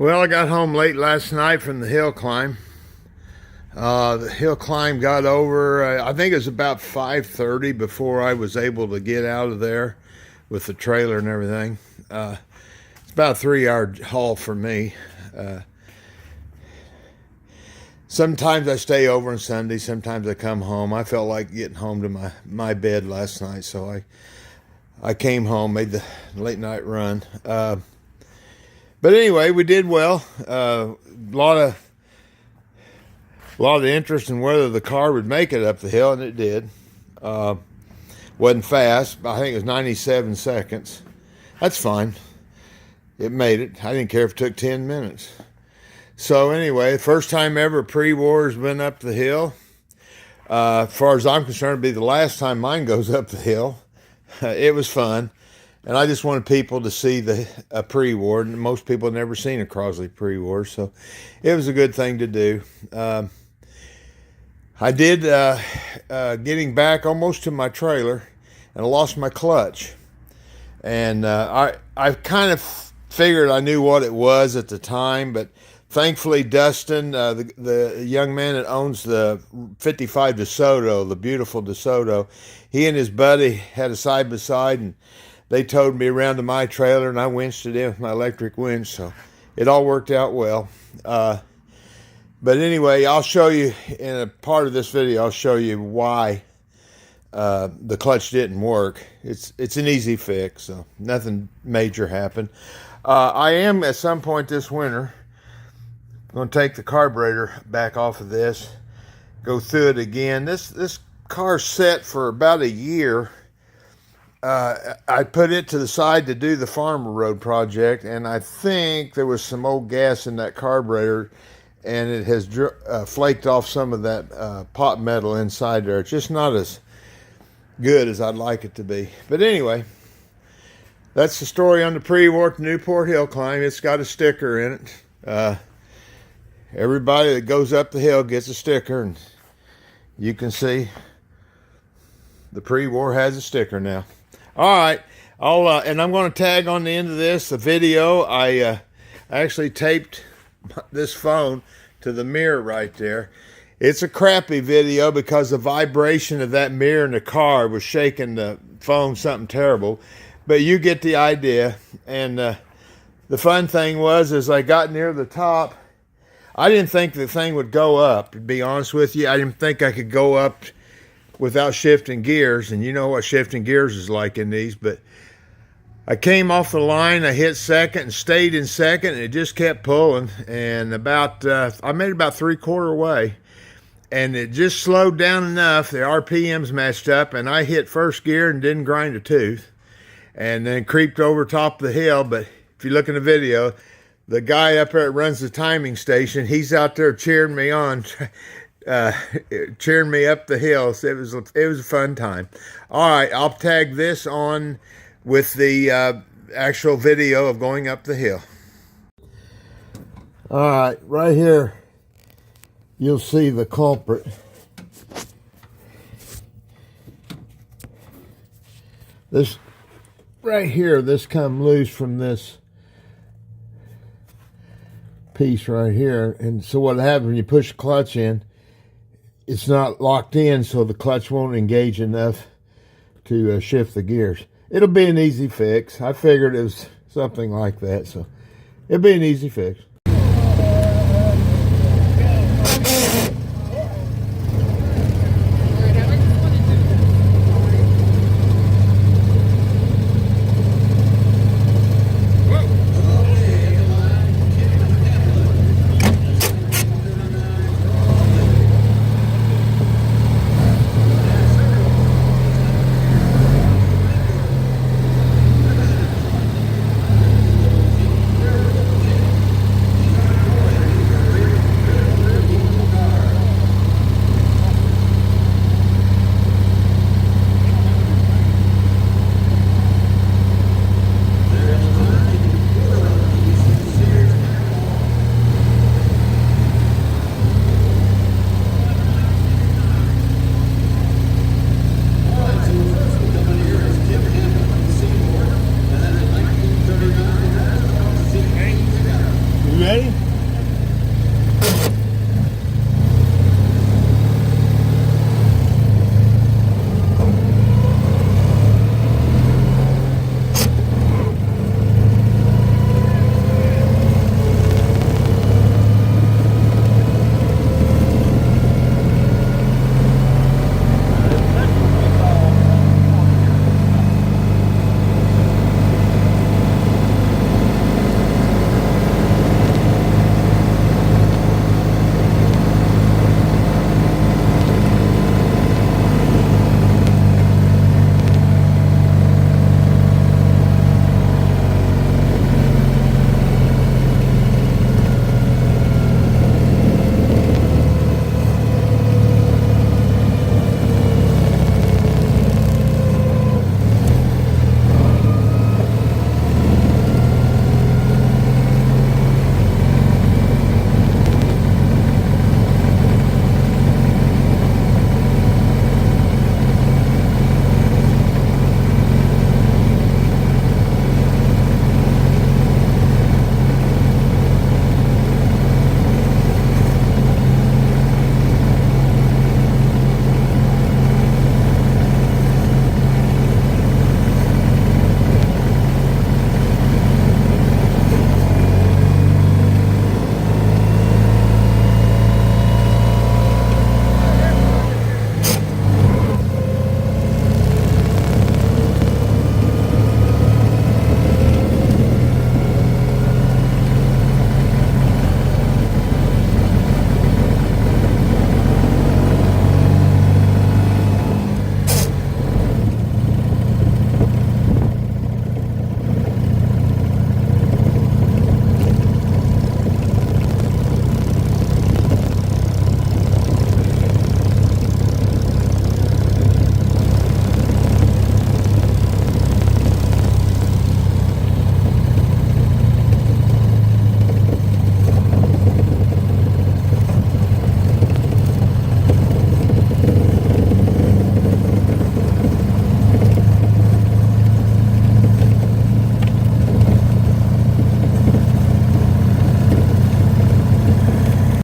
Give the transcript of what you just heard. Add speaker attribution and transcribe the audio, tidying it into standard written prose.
Speaker 1: Well, I got home late last night from the hill climb. The hill climb got over, I think it was about 5:30 before I was able to get out of there with the trailer and everything. It's about a 3-hour haul for me. Sometimes I stay over on Sunday, sometimes I come home. I felt like getting home to my bed last night, so I came home, made the late night run. But anyway, we did well. A lot of interest in whether the car would make it up the hill, and it did. Wasn't fast. I think it was 97 seconds. That's fine. It made it. I didn't care if it took 10 minutes. So anyway, first time ever Pre-War has been up the hill. As far as I'm concerned, it'll be the last time mine goes up the hill. It was fun. And I just wanted people to see the Pre-War. And most people have never seen a Crosley Pre-War, so it was a good thing to do. I did, getting back almost to my trailer, and I lost my clutch. And I kind of figured I knew what it was at the time, but thankfully Dustin, the young man that owns the 55 DeSoto, the beautiful DeSoto, he and his buddy had a side-by-side, and they towed me around to my trailer, and I winched it in with my electric winch, so it all worked out well. But anyway, I'll show you in a part of this video, I'll show you why the clutch didn't work. It's an easy fix, so nothing major happened. I am, at some point this winter, going to take the carburetor back off of this, go through it again. This car's set for about a year. I put it to the side to do the Farmer Road project, and I think there was some old gas in that carburetor, and it has flaked off some of that pot metal inside there. It's just not as good as I'd like it to be. But anyway, that's the story on the Pre-War Newport hill climb. It's got a sticker in it. Everybody that goes up the hill gets a sticker, and you can see the Pre-War has a sticker now. All right, and I'm going to tag on the end of this a video. I actually taped this phone to the mirror right there. It's a crappy video because the vibration of that mirror in the car was shaking the phone something terrible, but you get the idea. And the fun thing was, as I got near the top, I didn't think the thing would go up, to be honest with you. I didn't think I could go up without shifting gears, and you know what shifting gears is like in these. But I came off the line, I hit second and stayed in second, and it just kept pulling. And I made it about 3/4 way, and it just slowed down enough. The RPMs matched up, and I hit first gear and didn't grind a tooth, and then creeped over top of the hill. But if you look in the video, the guy up there that runs the timing station, he's out there cheering me on, cheering me up the hill. So it was a fun time. All right, I'll tag this on with the actual video of going up the hill. All right, right here, you'll see the culprit. This right here, this come loose from this piece right here. And so what happens when you push the clutch in, it's not locked in, so the clutch won't engage enough to shift the gears. It'll be an easy fix. I figured it was something like that, so it'll be an easy fix.